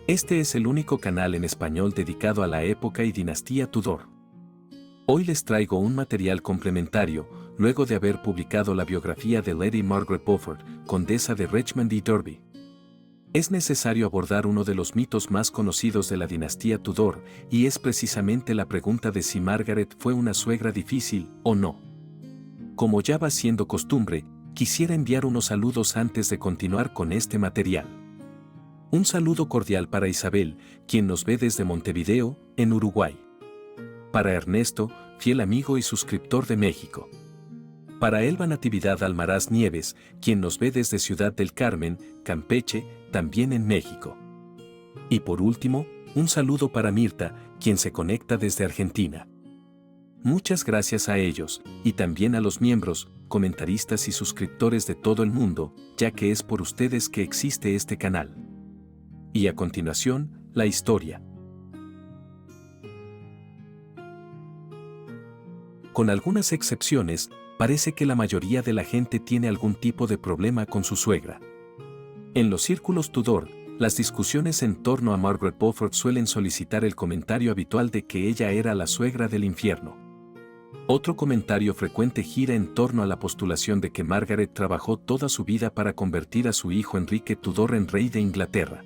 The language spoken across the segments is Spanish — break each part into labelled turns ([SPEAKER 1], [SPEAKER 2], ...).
[SPEAKER 1] Este es el único canal en español dedicado a la época y dinastía Tudor. Hoy les traigo un material complementario, luego de haber publicado la biografía de Lady Margaret Beaufort, condesa de Richmond y Derby. Es necesario abordar uno de los mitos más conocidos de la dinastía Tudor, y es precisamente la pregunta de si Margaret fue una suegra difícil o no. Como ya va siendo costumbre, quisiera enviar unos saludos antes de continuar con este material. Un saludo cordial para Isabel, quien nos ve desde Montevideo, en Uruguay. Para Ernesto, fiel amigo y suscriptor de México. Para Elba Natividad Almaraz Nieves, quien nos ve desde Ciudad del Carmen, Campeche, también en México. Y por último, un saludo para Mirta, quien se conecta desde Argentina. Muchas gracias a ellos, y también a los miembros, comentaristas y suscriptores de todo el mundo, ya que es por ustedes que existe este canal. Y a continuación, la historia. Con algunas excepciones, parece que la mayoría de la gente tiene algún tipo de problema con su suegra. En los círculos Tudor, las discusiones en torno a Margaret Beaufort suelen solicitar el comentario habitual de que ella era la suegra del infierno. Otro comentario frecuente gira en torno a la postulación de que Margaret trabajó toda su vida para convertir a su hijo Enrique Tudor en rey de Inglaterra.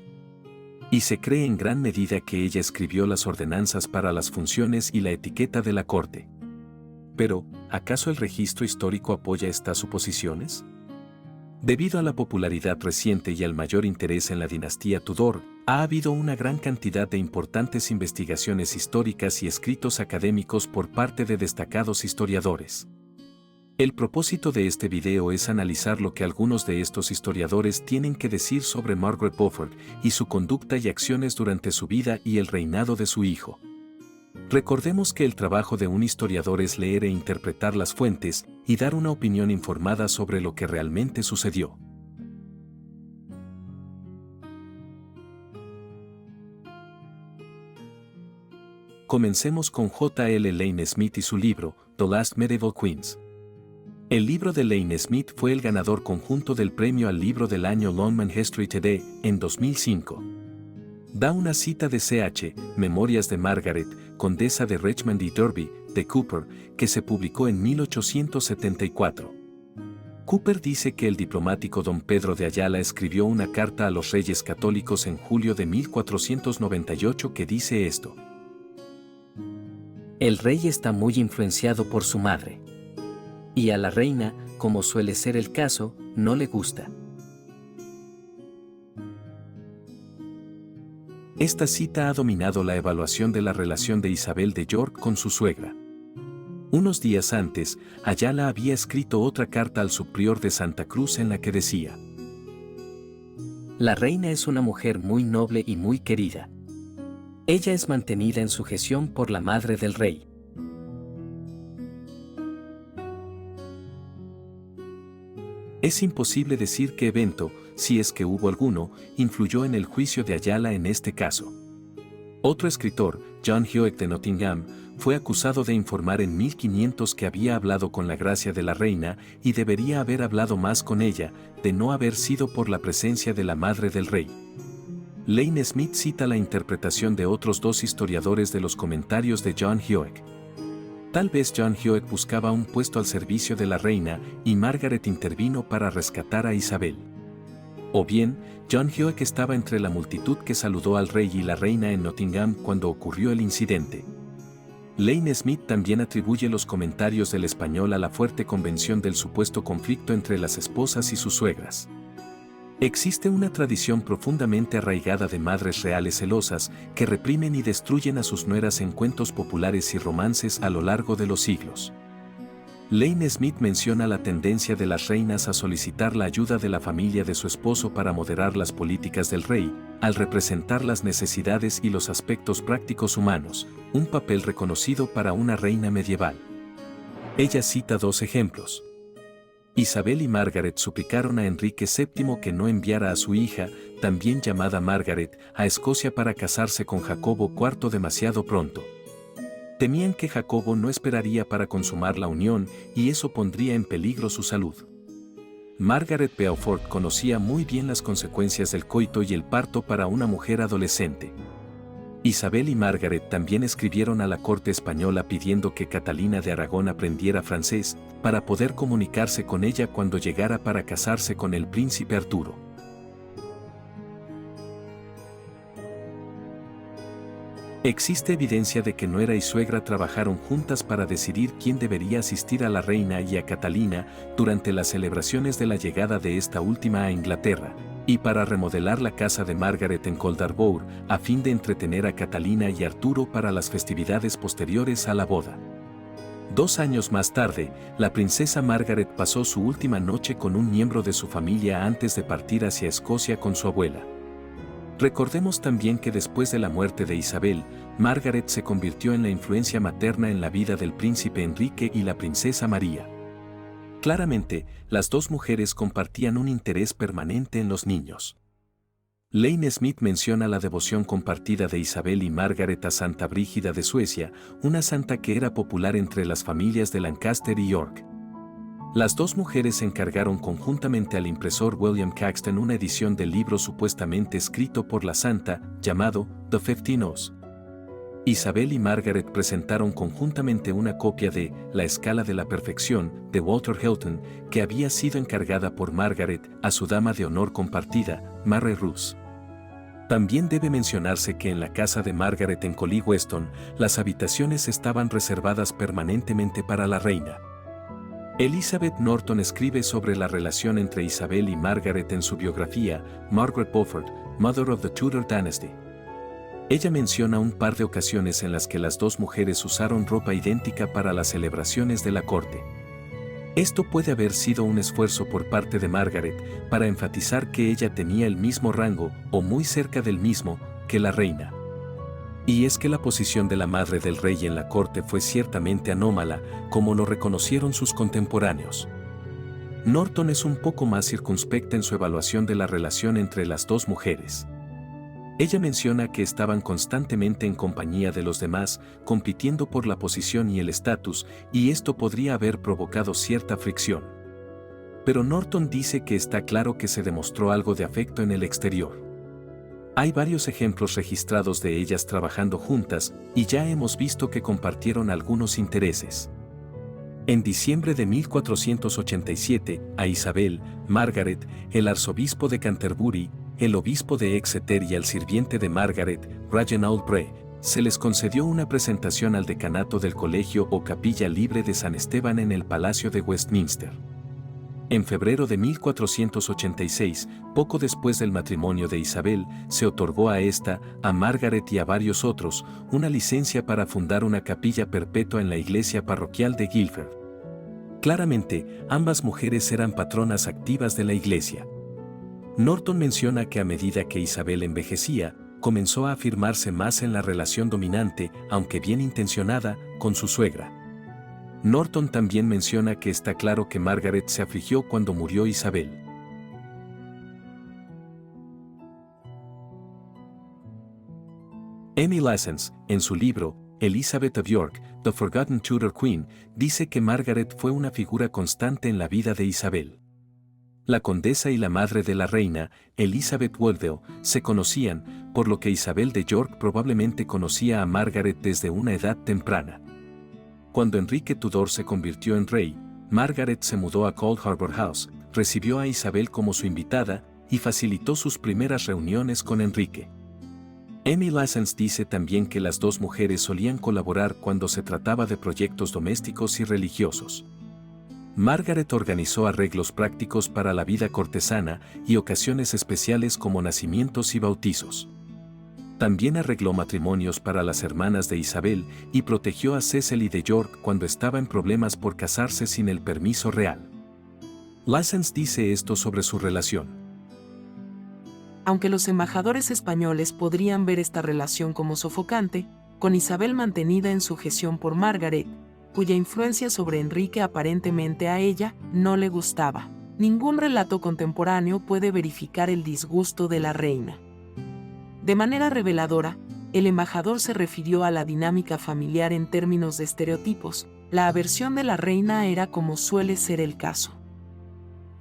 [SPEAKER 1] Y se cree en gran medida que ella escribió las ordenanzas para las funciones y la etiqueta de la corte. Pero, ¿acaso el registro histórico apoya estas suposiciones? Debido a la popularidad reciente y al mayor interés en la dinastía Tudor, ha habido una gran cantidad de importantes investigaciones históricas y escritos académicos por parte de destacados historiadores. El propósito de este video es analizar lo que algunos de estos historiadores tienen que decir sobre Margaret Beaufort y su conducta y acciones durante su vida y el reinado de su hijo. Recordemos que el trabajo de un historiador es leer e interpretar las fuentes y dar una opinión informada sobre lo que realmente sucedió. Comencemos con J. L. Lane Smith y su libro, The Last Medieval Queens. El libro de Lane Smith fue el ganador conjunto del premio al libro del año Longman History Today en 2005. Da una cita de C.H., Memorias de Margaret, condesa de Richmond y Derby, de Cooper, que se publicó en 1874. Cooper dice que el diplomático don Pedro de Ayala escribió una carta a los reyes católicos en julio de 1498 que dice esto.
[SPEAKER 2] El rey está muy influenciado por su madre. Y a la reina, como suele ser el caso, no le gusta.
[SPEAKER 1] Esta cita ha dominado la evaluación de la relación de Isabel de York con su suegra. Unos días antes, Ayala había escrito otra carta al subprior de Santa Cruz en la que decía:
[SPEAKER 2] La reina es una mujer muy noble y muy querida. Ella es mantenida en sujeción por la madre del rey.
[SPEAKER 1] Es imposible decir qué evento, si es que hubo alguno, influyó en el juicio de Ayala en este caso. Otro escritor, John Hewitt de Nottingham, fue acusado de informar en 1500 que había hablado con la gracia de la reina y debería haber hablado más con ella, de no haber sido por la presencia de la madre del rey. Lane Smith cita la interpretación de otros dos historiadores de los comentarios de John Hewitt. Tal vez John Hewitt buscaba un puesto al servicio de la reina y Margaret intervino para rescatar a Isabel. O bien, John Hewitt estaba entre la multitud que saludó al rey y la reina en Nottingham cuando ocurrió el incidente. Lane Smith también atribuye los comentarios del español a la fuerte convención del supuesto conflicto entre las esposas y sus suegras. Existe una tradición profundamente arraigada de madres reales celosas que reprimen y destruyen a sus nueras en cuentos populares y romances a lo largo de los siglos. Lane Smith menciona la tendencia de las reinas a solicitar la ayuda de la familia de su esposo para moderar las políticas del rey, al representar las necesidades y los aspectos prácticos humanos, un papel reconocido para una reina medieval. Ella cita dos ejemplos. Isabel y Margaret suplicaron a Enrique VII que no enviara a su hija, también llamada Margaret, a Escocia para casarse con Jacobo IV demasiado pronto. Temían que Jacobo no esperaría para consumar la unión y eso pondría en peligro su salud. Margaret Beaufort conocía muy bien las consecuencias del coito y el parto para una mujer adolescente. Isabel y Margaret también escribieron a la corte española pidiendo que Catalina de Aragón aprendiera francés para poder comunicarse con ella cuando llegara para casarse con el príncipe Arturo. Existe evidencia de que nuera y suegra trabajaron juntas para decidir quién debería asistir a la reina y a Catalina durante las celebraciones de la llegada de esta última a Inglaterra, y para remodelar la casa de Margaret en Coldarbour a fin de entretener a Catalina y Arturo para las festividades posteriores a la boda. 2 años más tarde, la princesa Margaret pasó su última noche con un miembro de su familia antes de partir hacia Escocia con su abuela. Recordemos también que después de la muerte de Isabel, Margaret se convirtió en la influencia materna en la vida del príncipe Enrique y la princesa María. Claramente, las dos mujeres compartían un interés permanente en los niños. Lane Smith menciona la devoción compartida de Isabel y Margaret a Santa Brígida de Suecia, una santa que era popular entre las familias de Lancaster y York. Las dos mujeres encargaron conjuntamente al impresor William Caxton una edición del libro supuestamente escrito por la santa, llamado The 15 O's. Isabel y Margaret presentaron conjuntamente una copia de La Escala de la Perfección de Walter Hilton, que había sido encargada por Margaret a su dama de honor compartida, Mary Roos. También debe mencionarse que en la casa de Margaret en Collie Weston, las habitaciones estaban reservadas permanentemente para la reina. Elizabeth Norton escribe sobre la relación entre Isabel y Margaret en su biografía, Margaret Beaufort, Mother of the Tudor Dynasty. Ella menciona un par de ocasiones en las que las dos mujeres usaron ropa idéntica para las celebraciones de la corte. Esto puede haber sido un esfuerzo por parte de Margaret para enfatizar que ella tenía el mismo rango, o muy cerca del mismo, que la reina. Y es que la posición de la madre del rey en la corte fue ciertamente anómala, como lo reconocieron sus contemporáneos. Norton es un poco más circunspecta en su evaluación de la relación entre las dos mujeres. Ella menciona que estaban constantemente en compañía de los demás, compitiendo por la posición y el estatus, y esto podría haber provocado cierta fricción. Pero Norton dice que está claro que se demostró algo de afecto en el exterior. Hay varios ejemplos registrados de ellas trabajando juntas, y ya hemos visto que compartieron algunos intereses. En diciembre de 1487, a Isabel, Margaret, el arzobispo de Canterbury, el obispo de Exeter y al sirviente de Margaret, Reginald Bray, se les concedió una presentación al decanato del colegio o capilla libre de San Esteban en el Palacio de Westminster. En febrero de 1486, poco después del matrimonio de Isabel, se otorgó a esta, a Margaret y a varios otros, una licencia para fundar una capilla perpetua en la iglesia parroquial de Guildford. Claramente, ambas mujeres eran patronas activas de la iglesia. Norton menciona que a medida que Isabel envejecía, comenzó a afirmarse más en la relación dominante, aunque bien intencionada, con su suegra. Norton también menciona que está claro que Margaret se afligió cuando murió Isabel. Emmy Lessens, en su libro, Elizabeth of York, The Forgotten Tudor Queen, dice que Margaret fue una figura constante en la vida de Isabel. La condesa y la madre de la reina, Elizabeth Woodville, se conocían, por lo que Isabel de York probablemente conocía a Margaret desde una edad temprana. Cuando Enrique Tudor se convirtió en rey, Margaret se mudó a Cold Harbour House, recibió a Isabel como su invitada y facilitó sus primeras reuniones con Enrique. Emmy Lessens dice también que las dos mujeres solían colaborar cuando se trataba de proyectos domésticos y religiosos. Margaret organizó arreglos prácticos para la vida cortesana y ocasiones especiales como nacimientos y bautizos. También arregló matrimonios para las hermanas de Isabel y protegió a Cecily de York cuando estaba en problemas por casarse sin el permiso real. Lessens dice esto sobre su relación.
[SPEAKER 3] Aunque los embajadores españoles podrían ver esta relación como sofocante, con Isabel mantenida en sujeción por Margaret, cuya influencia sobre Enrique aparentemente a ella no le gustaba. Ningún relato contemporáneo puede verificar el disgusto de la reina. De manera reveladora, el embajador se refirió a la dinámica familiar en términos de estereotipos. La aversión de la reina era como suele ser el caso.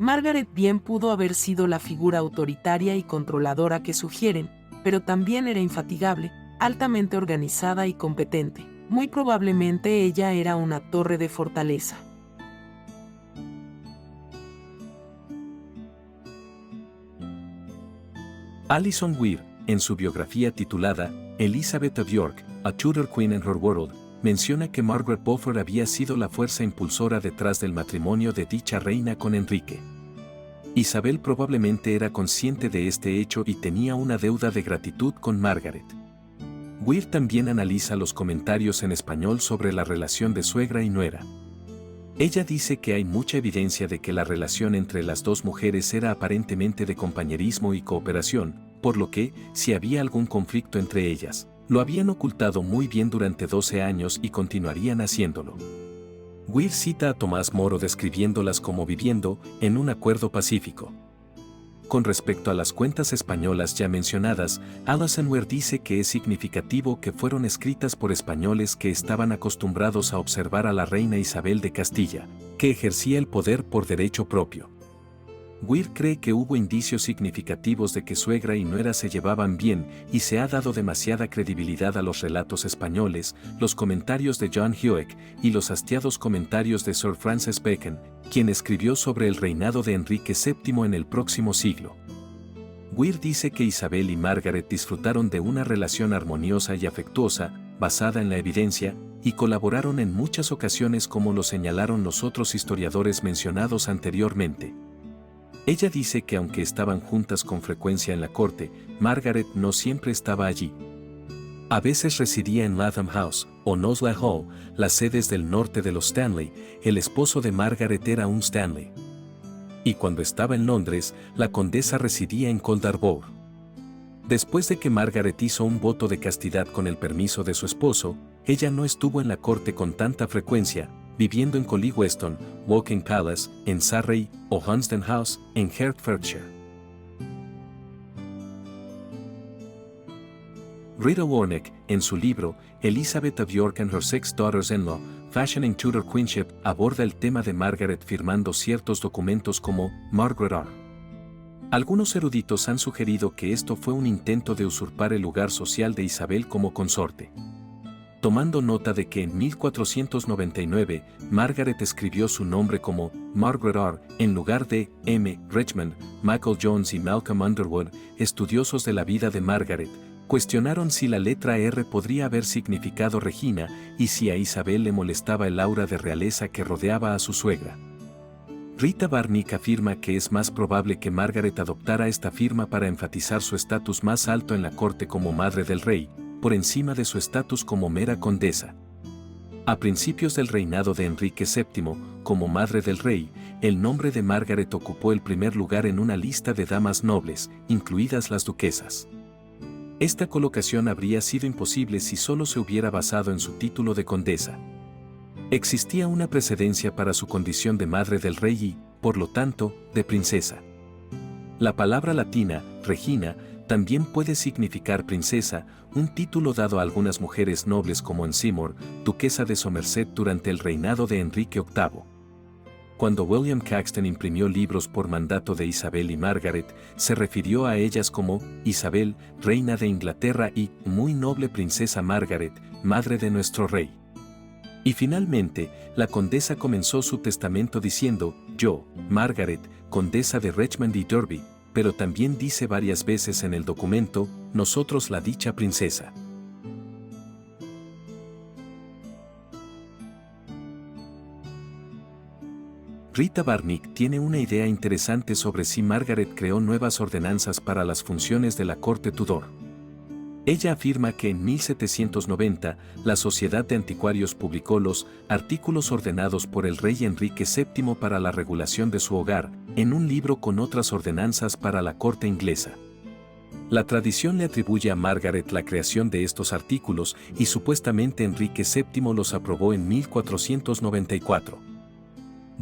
[SPEAKER 3] Margaret bien pudo haber sido la figura autoritaria y controladora que sugieren, pero también era infatigable, altamente organizada y competente. Muy probablemente ella era una torre de fortaleza.
[SPEAKER 1] Alison Weir, en su biografía titulada Elizabeth of York, A Tudor Queen and Her World, menciona que Margaret Beaufort había sido la fuerza impulsora detrás del matrimonio de dicha reina con Enrique. Isabel probablemente era consciente de este hecho y tenía una deuda de gratitud con Margaret. Weir también analiza los comentarios en español sobre la relación de suegra y nuera. Ella dice que hay mucha evidencia de que la relación entre las dos mujeres era aparentemente de compañerismo y cooperación, por lo que, si había algún conflicto entre ellas, lo habían ocultado muy bien durante 12 años y continuarían haciéndolo. Weir cita a Tomás Moro describiéndolas como viviendo en un acuerdo pacífico. Con respecto a las cuentas españolas ya mencionadas, Alison Weir dice que es significativo que fueron escritas por españoles que estaban acostumbrados a observar a la reina Isabel de Castilla, que ejercía el poder por derecho propio. Weir cree que hubo indicios significativos de que suegra y nuera se llevaban bien y se ha dado demasiada credibilidad a los relatos españoles, los comentarios de John Hewitt y los hastiados comentarios de Sir Francis Bacon, quien escribió sobre el reinado de Enrique VII en el próximo siglo. Weir dice que Isabel y Margaret disfrutaron de una relación armoniosa y afectuosa, basada en la evidencia, y colaboraron en muchas ocasiones como lo señalaron los otros historiadores mencionados anteriormente. Ella dice que aunque estaban juntas con frecuencia en la corte, Margaret no siempre estaba allí. A veces residía en Latham House o Knowsley Hall, las sedes del norte de los Stanley. El esposo de Margaret era un Stanley. Y cuando estaba en Londres, la condesa residía en Coldarbour. Después de que Margaret hizo un voto de castidad con el permiso de su esposo, ella no estuvo en la corte con tanta frecuencia, viviendo en Collie Weston, Woking Palace, en Surrey, o Hunsdon House, en Hertfordshire. Rita Warneck, en su libro, Elizabeth of York and Her Six Daughters-in-Law, Fashioning Tudor Queenship, aborda el tema de Margaret firmando ciertos documentos como Margaret R. Algunos eruditos han sugerido que esto fue un intento de usurpar el lugar social de Isabel como consorte. Tomando nota de que en 1499, Margaret escribió su nombre como Margaret R. en lugar de M. Richmond, Michael Jones y Malcolm Underwood, estudiosos de la vida de Margaret, cuestionaron si la letra R podría haber significado Regina y si a Isabel le molestaba el aura de realeza que rodeaba a su suegra. Rita Barnick afirma que es más probable que Margaret adoptara esta firma para enfatizar su estatus más alto en la corte como madre del rey, por encima de su estatus como mera condesa. A principios del reinado de Enrique VII, como madre del rey, el nombre de Margaret ocupó el primer lugar en una lista de damas nobles, incluidas las duquesas. Esta colocación habría sido imposible si solo se hubiera basado en su título de condesa. Existía una precedencia para su condición de madre del rey y, por lo tanto, de princesa. La palabra latina, regina, también puede significar princesa, un título dado a algunas mujeres nobles como Anne Seymour, duquesa de Somerset durante el reinado de Enrique VIII. Cuando William Caxton imprimió libros por mandato de Isabel y Margaret, se refirió a ellas como Isabel, reina de Inglaterra y muy noble princesa Margaret, madre de nuestro rey. Y finalmente, la condesa comenzó su testamento diciendo, yo, Margaret, condesa de Richmond y Derby, pero también dice varias veces en el documento, nosotros la dicha princesa. Rita Barnick tiene una idea interesante sobre si Margaret creó nuevas ordenanzas para las funciones de la corte Tudor. Ella afirma que en 1790, la Sociedad de Anticuarios publicó los artículos ordenados por el rey Enrique VII para la regulación de su hogar, en un libro con otras ordenanzas para la corte inglesa. La tradición le atribuye a Margaret la creación de estos artículos y supuestamente Enrique VII los aprobó en 1494.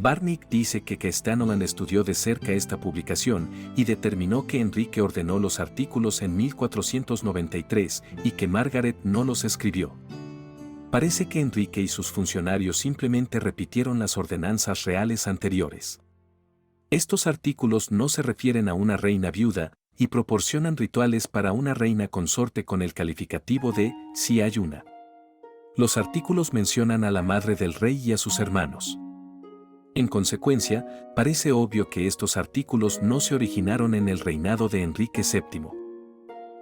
[SPEAKER 1] Barnick dice que Stanolan estudió de cerca esta publicación y determinó que Enrique ordenó los artículos en 1493 y que Margaret no los escribió. Parece que Enrique y sus funcionarios simplemente repitieron las ordenanzas reales anteriores. Estos artículos no se refieren a una reina viuda y proporcionan rituales para una reina consorte con el calificativo de si hay una. Los artículos mencionan a la madre del rey y a sus hermanos. En consecuencia, parece obvio que estos artículos no se originaron en el reinado de Enrique VII.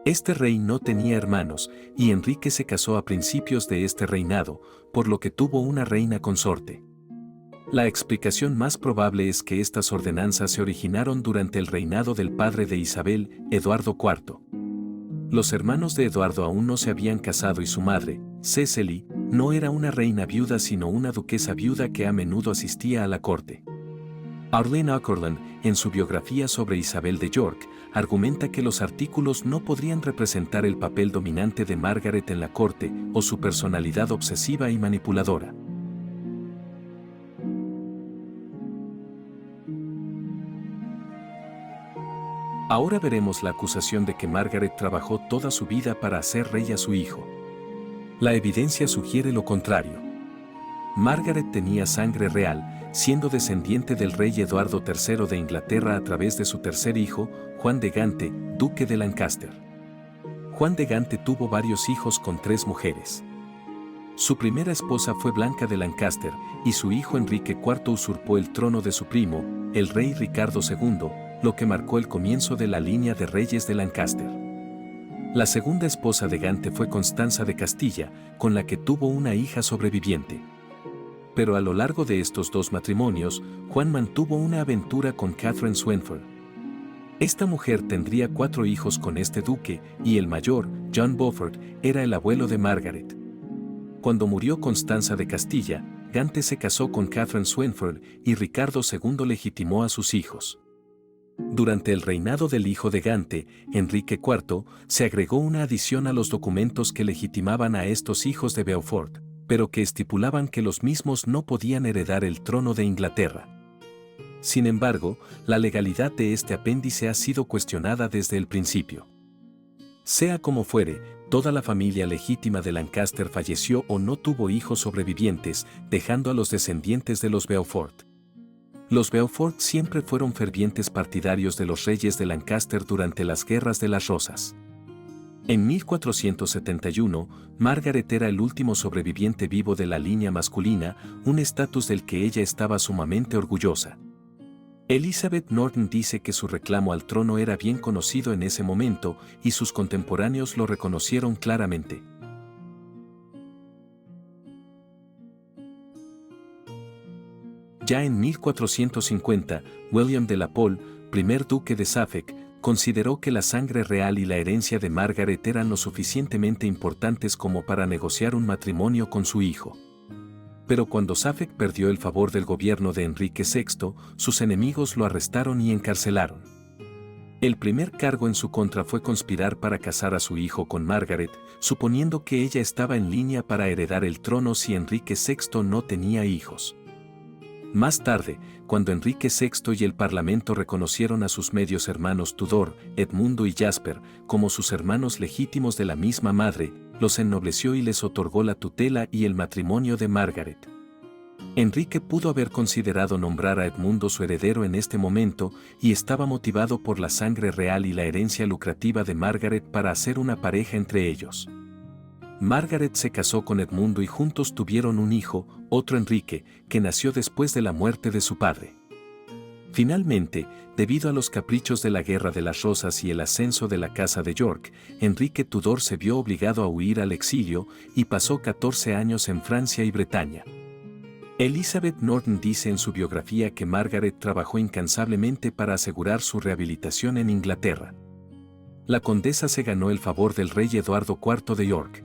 [SPEAKER 1] Este rey no tenía hermanos, y Enrique se casó a principios de este reinado, por lo que tuvo una reina consorte. La explicación más probable es que estas ordenanzas se originaron durante el reinado del padre de Isabel, Eduardo IV. Los hermanos de Eduardo aún no se habían casado y su madre, Cecily, no era una reina viuda sino una duquesa viuda que a menudo asistía a la corte. Arlene Ackerland, en su biografía sobre Isabel de York, argumenta que los artículos no podrían representar el papel dominante de Margaret en la corte o su personalidad obsesiva y manipuladora. Ahora veremos la acusación de que Margaret trabajó toda su vida para hacer rey a su hijo. La evidencia sugiere lo contrario. Margaret tenía sangre real, siendo descendiente del rey Eduardo III de Inglaterra a través de su tercer hijo, Juan de Gante, duque de Lancaster. Juan de Gante tuvo varios hijos con 3 mujeres. Su primera esposa fue Blanca de Lancaster, y su hijo Enrique IV usurpó el trono de su primo, el rey Ricardo II, lo que marcó el comienzo de la línea de reyes de Lancaster. La segunda esposa de Gante fue Constanza de Castilla, con la que tuvo una hija sobreviviente. Pero a lo largo de estos 2 matrimonios, Juan mantuvo una aventura con Catherine Swenford. Esta mujer tendría 4 hijos con este duque, y el mayor, John Beaufort, era el abuelo de Margaret. Cuando murió Constanza de Castilla, Gante se casó con Catherine Swenford y Ricardo II legitimó a sus hijos. Durante el reinado del hijo de Gante, Enrique IV, se agregó una adición a los documentos que legitimaban a estos hijos de Beaufort, pero que estipulaban que los mismos no podían heredar el trono de Inglaterra. Sin embargo, la legalidad de este apéndice ha sido cuestionada desde el principio. Sea como fuere, toda la familia legítima de Lancaster falleció o no tuvo hijos sobrevivientes, dejando a los descendientes de los Beaufort. Los Beaufort siempre fueron fervientes partidarios de los reyes de Lancaster durante las Guerras de las Rosas. En 1471, Margaret era el último sobreviviente vivo de la línea masculina, un estatus del que ella estaba sumamente orgullosa. Elizabeth Norton dice que su reclamo al trono era bien conocido en ese momento y sus contemporáneos lo reconocieron claramente. Ya en 1450, William de la Pole, primer duque de Suffolk, consideró que la sangre real y la herencia de Margaret eran lo suficientemente importantes como para negociar un matrimonio con su hijo. Pero cuando Suffolk perdió el favor del gobierno de Enrique VI, sus enemigos lo arrestaron y encarcelaron. El primer cargo en su contra fue conspirar para casar a su hijo con Margaret, suponiendo que ella estaba en línea para heredar el trono si Enrique VI no tenía hijos. Más tarde, cuando Enrique VI y el Parlamento reconocieron a sus medios hermanos Tudor, Edmundo y Jasper como sus hermanos legítimos de la misma madre, los ennobleció y les otorgó la tutela y el matrimonio de Margaret. Enrique pudo haber considerado nombrar a Edmundo su heredero en este momento y estaba motivado por la sangre real y la herencia lucrativa de Margaret para hacer una pareja entre ellos. Margaret se casó con Edmundo y juntos tuvieron un hijo, otro Enrique, que nació después de la muerte de su padre. Finalmente, debido a los caprichos de la Guerra de las Rosas y el ascenso de la Casa de York, Enrique Tudor se vio obligado a huir al exilio y pasó 14 años en Francia y Bretaña. Elizabeth Norton dice en su biografía que Margaret trabajó incansablemente para asegurar su rehabilitación en Inglaterra. La condesa se ganó el favor del rey Eduardo IV de York.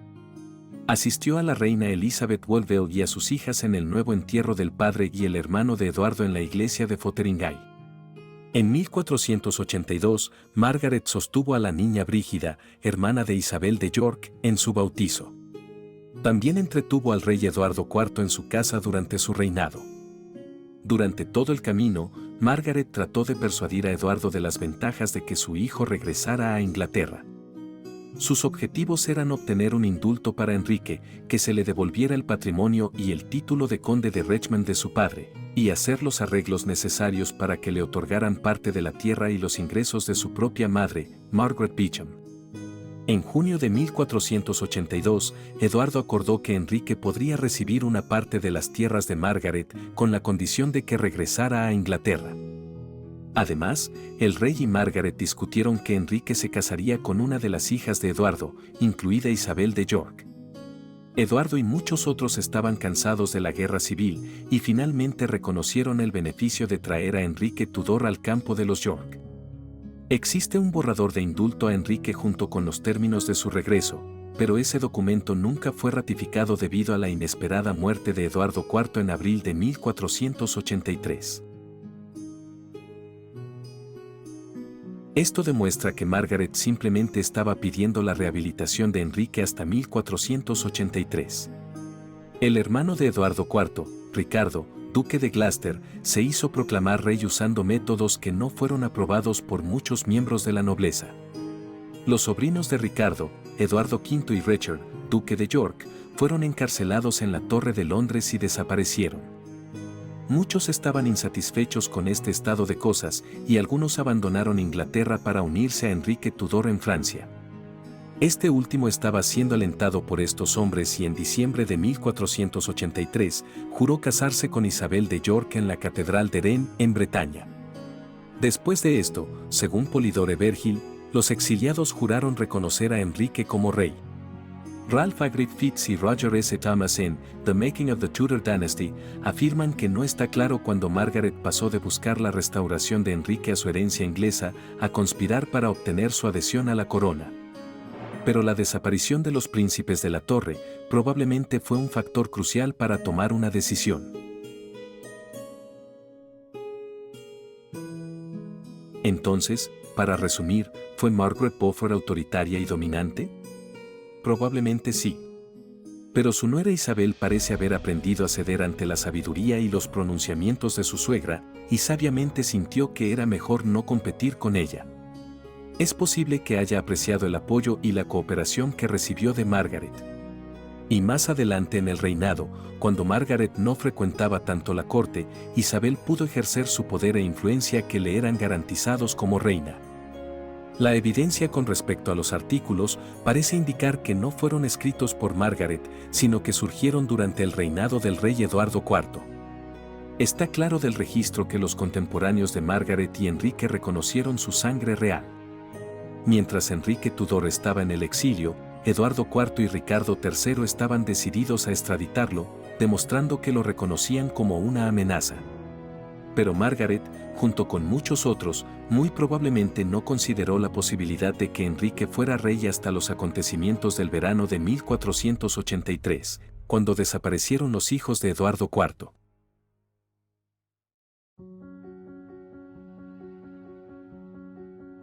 [SPEAKER 1] Asistió a la reina Elizabeth Woodville y a sus hijas en el nuevo entierro del padre y el hermano de Eduardo en la iglesia de Fotheringhay. En 1482, Margaret sostuvo a la niña Brígida, hermana de Isabel de York, en su bautizo. También entretuvo al rey Eduardo IV en su casa durante su reinado. Durante todo el camino, Margaret trató de persuadir a Eduardo de las ventajas de que su hijo regresara a Inglaterra. Sus objetivos eran obtener un indulto para Enrique, que se le devolviera el patrimonio y el título de conde de Richmond de su padre, y hacer los arreglos necesarios para que le otorgaran parte de la tierra y los ingresos de su propia madre, Margaret Beauchamp. En junio de 1482, Eduardo acordó que Enrique podría recibir una parte de las tierras de Margaret con la condición de que regresara a Inglaterra. Además, el rey y Margaret discutieron que Enrique se casaría con una de las hijas de Eduardo, incluida Isabel de York. Eduardo y muchos otros estaban cansados de la guerra civil y finalmente reconocieron el beneficio de traer a Enrique Tudor al campo de los York. Existe un borrador de indulto a Enrique junto con los términos de su regreso, pero ese documento nunca fue ratificado debido a la inesperada muerte de Eduardo IV en abril de 1483. Esto demuestra que Margaret simplemente estaba pidiendo la rehabilitación de Enrique hasta 1483. El hermano de Eduardo IV, Ricardo, duque de Gloucester, se hizo proclamar rey usando métodos que no fueron aprobados por muchos miembros de la nobleza. Los sobrinos de Ricardo, Eduardo V y Richard, duque de York, fueron encarcelados en la Torre de Londres y desaparecieron. Muchos estaban insatisfechos con este estado de cosas y algunos abandonaron Inglaterra para unirse a Enrique Tudor en Francia. Este último estaba siendo alentado por estos hombres y en diciembre de 1483 juró casarse con Isabel de York en la Catedral de Rennes, en Bretaña. Después de esto, según Polydore Vergil, los exiliados juraron reconocer a Enrique como rey. Ralph Agripph Fitz y Roger S. Thomas en The Making of the Tudor Dynasty afirman que no está claro cuándo Margaret pasó de buscar la restauración de Enrique a su herencia inglesa a conspirar para obtener su adhesión a la corona. Pero la desaparición de los príncipes de la Torre probablemente fue un factor crucial para tomar una decisión. Entonces, para resumir, ¿fue Margaret Beaufort autoritaria y dominante? Probablemente sí. Pero su nuera Isabel parece haber aprendido a ceder ante la sabiduría y los pronunciamientos de su suegra, y sabiamente sintió que era mejor no competir con ella. Es posible que haya apreciado el apoyo y la cooperación que recibió de Margaret. Y más adelante en el reinado, cuando Margaret no frecuentaba tanto la corte, Isabel pudo ejercer su poder e influencia que le eran garantizados como reina. La evidencia con respecto a los artículos parece indicar que no fueron escritos por Margaret, sino que surgieron durante el reinado del rey Eduardo IV. Está claro del registro que los contemporáneos de Margaret y Enrique reconocieron su sangre real. Mientras Enrique Tudor estaba en el exilio, Eduardo IV y Ricardo III estaban decididos a extraditarlo, demostrando que lo reconocían como una amenaza. Pero Margaret, junto con muchos otros, muy probablemente no consideró la posibilidad de que Enrique fuera rey hasta los acontecimientos del verano de 1483, cuando desaparecieron los hijos de Eduardo IV.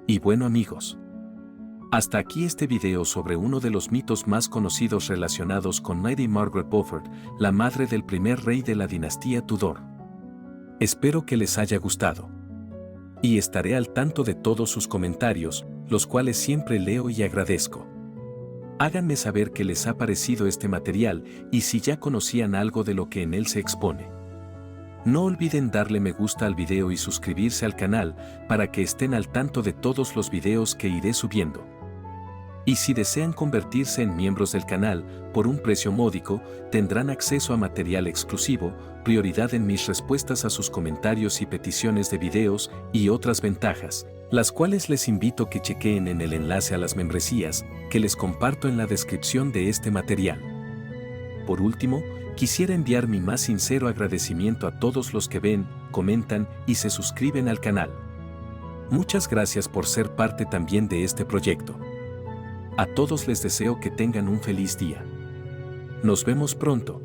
[SPEAKER 1] Y bueno amigos, hasta aquí este video sobre uno de los mitos más conocidos relacionados con Lady Margaret Beaufort, la madre del primer rey de la dinastía Tudor. Espero que les haya gustado. Y estaré al tanto de todos sus comentarios, los cuales siempre leo y agradezco. Háganme saber qué les ha parecido este material y si ya conocían algo de lo que en él se expone. No olviden darle me gusta al video y suscribirse al canal para que estén al tanto de todos los videos que iré subiendo. Y si desean convertirse en miembros del canal, por un precio módico, tendrán acceso a material exclusivo, prioridad en mis respuestas a sus comentarios y peticiones de videos, y otras ventajas, las cuales les invito que chequeen en el enlace a las membresías, que les comparto en la descripción de este material. Por último, quisiera enviar mi más sincero agradecimiento a todos los que ven, comentan y se suscriben al canal. Muchas gracias por ser parte también de este proyecto. A todos les deseo que tengan un feliz día. Nos vemos pronto.